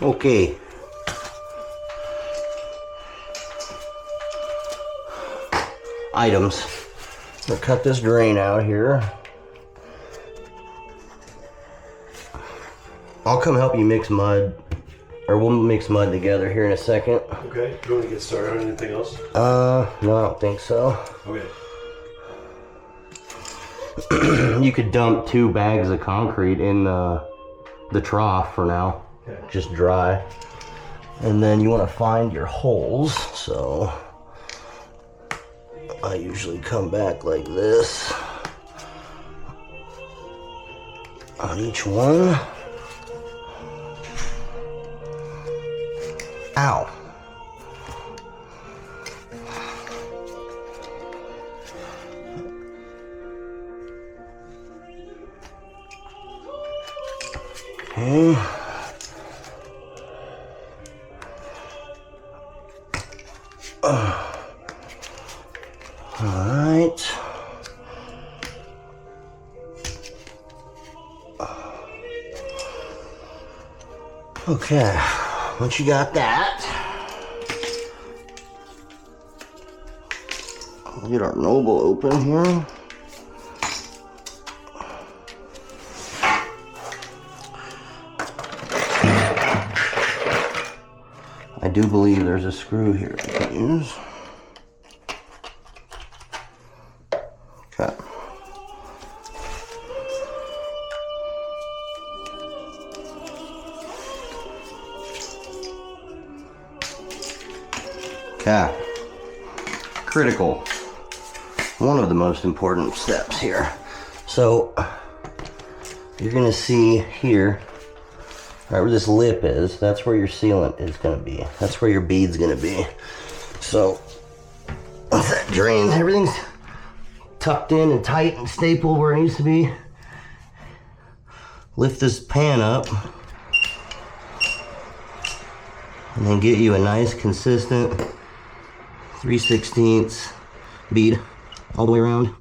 Okay. Items. I'm gonna cut this drain out here. I'll come help you mix mud, or we'll mix mud together here in a second. Okay. Do you want to get started on anything else? No, I don't think so. Okay. You could dump 2 bags of concrete in the trough for now. Okay. Just dry. And then you want to find your holes. So I usually come back like this on each one. Ow. Okay. All right. Okay. Once you got that, we'll get our Noble open here. I do believe there's a screw here I can use. Okay. Okay. Critical. One of the most important steps here. So you're gonna see here, right where this lip is, that's where your sealant is gonna be. That's where your bead's gonna be. So once that drains, everything's tucked in and tight and stapled where it needs to be. Lift this pan up and then get you a nice consistent 3/16 bead all the way around.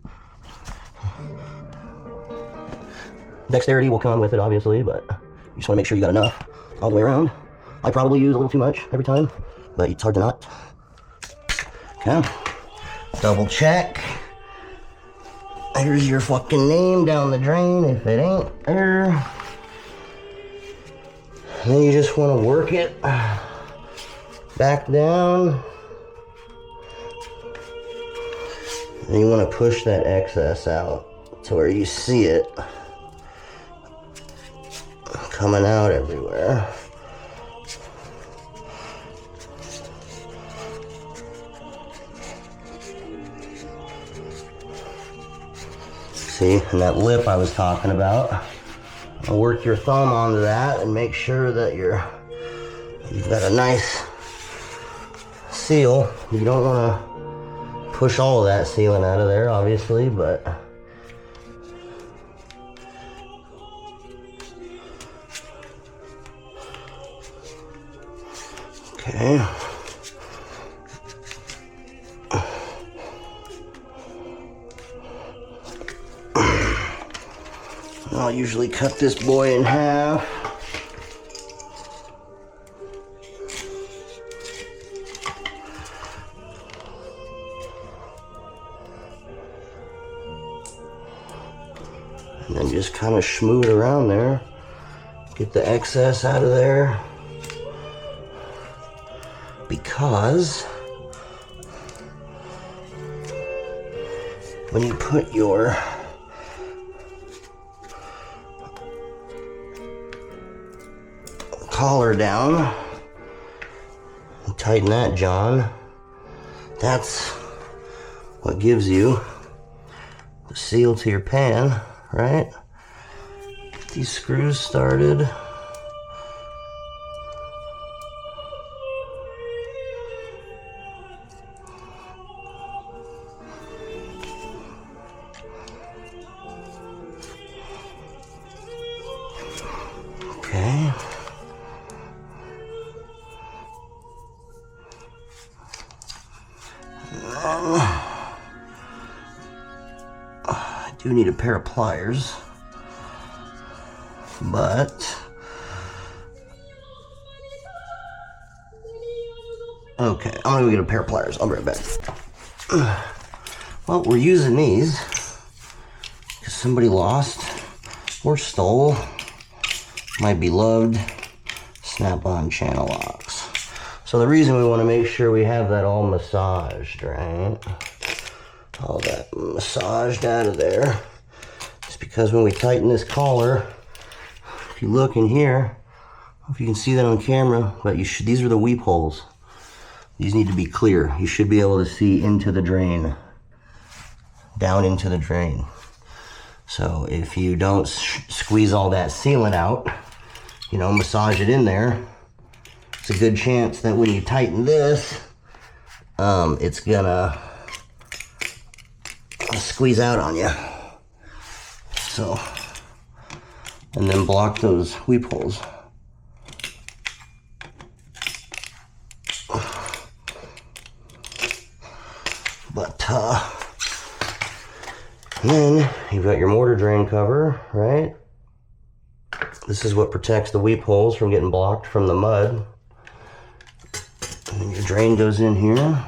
Dexterity will come with it, obviously, but you just want to make sure you got enough all the way around. I probably use a little too much every time, but it's hard to not. Okay. Double check. Here's your fucking name down the drain if it ain't there. And then you just want to work it back down. And you want to push that excess out to where you see it coming out everywhere. See, and that lip I was talking about, I'll work your thumb onto that and make sure that you've got a nice seal. You don't want to push all of that sealant out of there, obviously, but okay. I'll usually cut this boy in half. And then just kind of schmoo it around there. Get the excess out of there. Because when you put your collar down and tighten that, John, that's what gives you the seal to your pan, right? Get these screws started. Okay. I do need a pair of pliers, but Okay, I'm gonna go get a pair of pliers. I'll be right back. Well, we're using these because somebody lost or stole my beloved Snap-on channel locks. So the reason we want to make sure we have that all massaged, right? All that massaged out of there is because when we tighten this collar, if you look in here, I don't know if you can see that on camera, but these are the weep holes. These need to be clear. You should be able to see into the drain, down into the drain. So if you don't squeeze all that sealant out, you know, massage it in there, it's a good chance that when you tighten this, it's gonna squeeze out on you. So, and then block those weep holes. But, and then you've got your mortar drain cover, right? This is what protects the weep holes from getting blocked from the mud. And then your drain goes in here.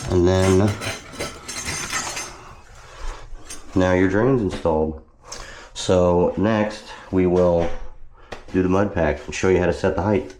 And then now your drain's installed. So next we will do the mud pack and show you how to set the height.